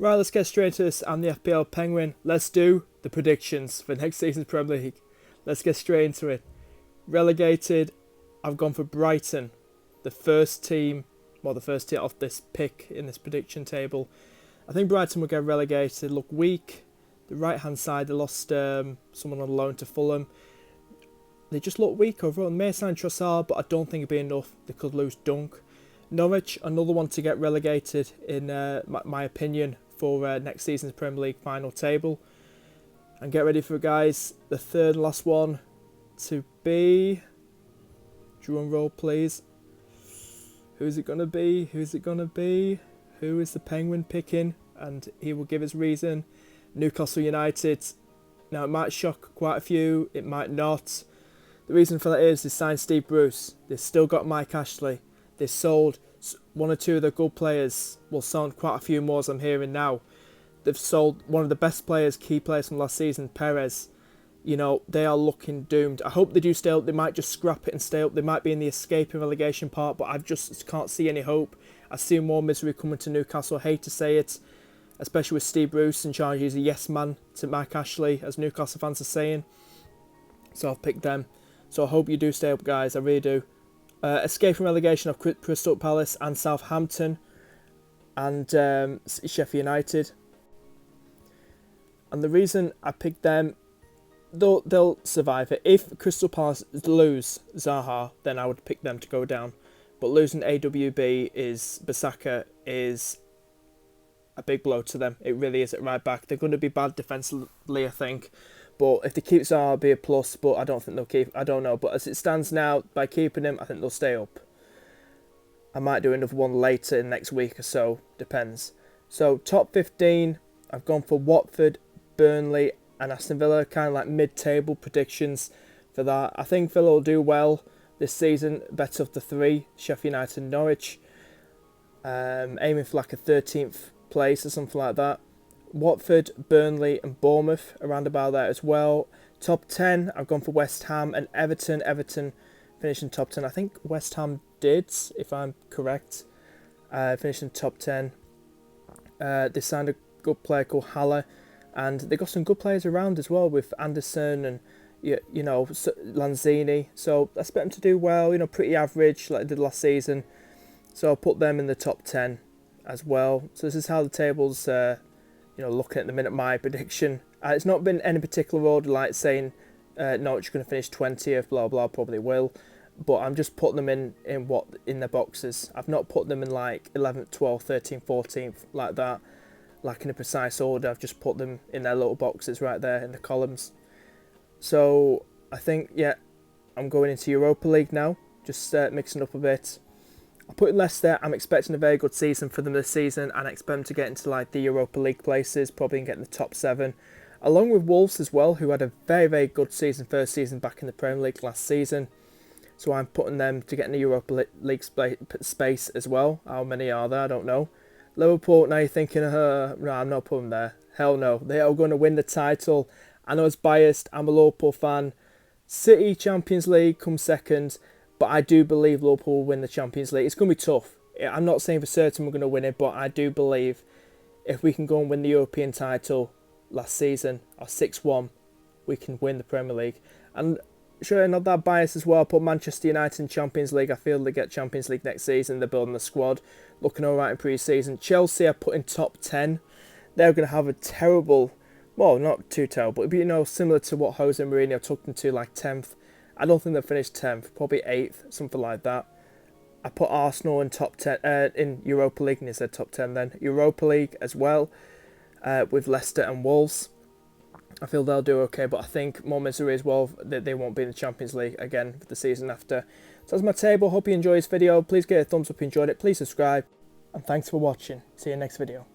Right, let's get straight into this. I'm the FPL Penguin. Let's do the predictions for next season's Premier League. Let's get straight into it. Relegated, I've gone for Brighton. The first team off this pick in this prediction table. I think Brighton will get relegated. Look weak. The right-hand side, they lost someone on loan to Fulham. They just look weak overall. They may sign Trossard, but I don't think it'll be enough. They could lose Dunk. Norwich, another one to get relegated in my opinion for next season's Premier League final table. And get ready for it, guys. The third and last one to be... Drum roll, please. Who's it going to be? Who's it going to be? Who is the Penguin picking? And he will give his reason. Newcastle United. Now, it might shock quite a few. It might not. The reason for that is they signed Steve Bruce. They've still got Mike Ashley. They've sold one or two of the good players. Well, sold quite a few more as I'm hearing now. They've sold one of the best players, key players from last season, Perez. You know, they are looking doomed. I hope they do stay up. They might just scrap it and stay up. They might be in the escape and relegation part, but I just can't see any hope. I see more misery coming to Newcastle. I hate to say it, especially with Steve Bruce in charge. He's a yes man to Mike Ashley, as Newcastle fans are saying. So I've picked them. So I hope you do stay up, guys. I really do. Escape from relegation of Crystal Palace and Southampton and Sheffield United. And the reason I picked them, they'll survive it. If Crystal Palace lose Zaha, then I would pick them to go down. But losing Bissaka is a big blow to them. It really is at right back. They're going to be bad defensively, I think. But if they keep Zaha, it'll be a plus. But I don't think they'll keep. I don't know. But as it stands now, by keeping him, I think they'll stay up. I might do another one later in next week or so. Depends. So top 15, I've gone for Watford, Burnley, and Aston Villa. Kind of like mid-table predictions for that. I think Villa will do well this season. Better of the three, Sheffield United and Norwich. Aiming for like a 13th place or something like that. Watford, Burnley and Bournemouth around about there as well. Top 10, I've gone for West Ham and Everton. Everton finishing top 10. I think West Ham did, if I'm correct. Finishing top 10. They signed a good player called Haller. And they got some good players around as well with Anderson and, you know, Lanzini. So I expect them to do well, you know, pretty average like they did last season. So I'll put them in the top 10 as well. So this is how the table's... looking at the minute, my prediction. It's not been any particular order, like saying Norwich are going to finish 20th, blah blah, probably will. But I'm just putting them in their boxes. I've not put them in like 11th, 12th, 13th, 14th, like that, like in a precise order. I've just put them in their little boxes right there in the columns. So I think, yeah, I'm going into Europa League now, just mixing up a bit. I put in Leicester. I'm expecting a very good season for them this season, and I expect them to get into like the Europa League places, probably and get in the top 7, along with Wolves as well, who had a very, very good season, first season back in the Premier League last season. So I'm putting them to get in the Europa League space as well. How many are there? I don't know. Liverpool, now you're thinking, no, I'm not putting them there. Hell no. They are going to win the title. I know it's biased. I'm a Liverpool fan. City Champions League comes second. But I do believe Liverpool will win the Champions League. It's going to be tough. I'm not saying for certain we're going to win it, but I do believe if we can go and win the European title last season, or 6-1, we can win the Premier League. And sure, not that biased as well. I put Manchester United in Champions League. I feel they get Champions League next season. They're building the squad. Looking all right in pre-season. Chelsea I put in top 10. They're going to have a terrible, well, not too terrible, but, you know, similar to what Jose Mourinho took them to, like 10th. I don't think they'll finish 10th, probably 8th, something like that. I put Arsenal in top 10, in Europa League, and he said top 10 then. Europa League as well, with Leicester and Wolves. I feel they'll do okay, but I think more misery as well, that they won't be in the Champions League again for the season after. So that's my table. Hope you enjoyed this video. Please give it a thumbs up if you enjoyed it. Please subscribe, and thanks for watching. See you next video.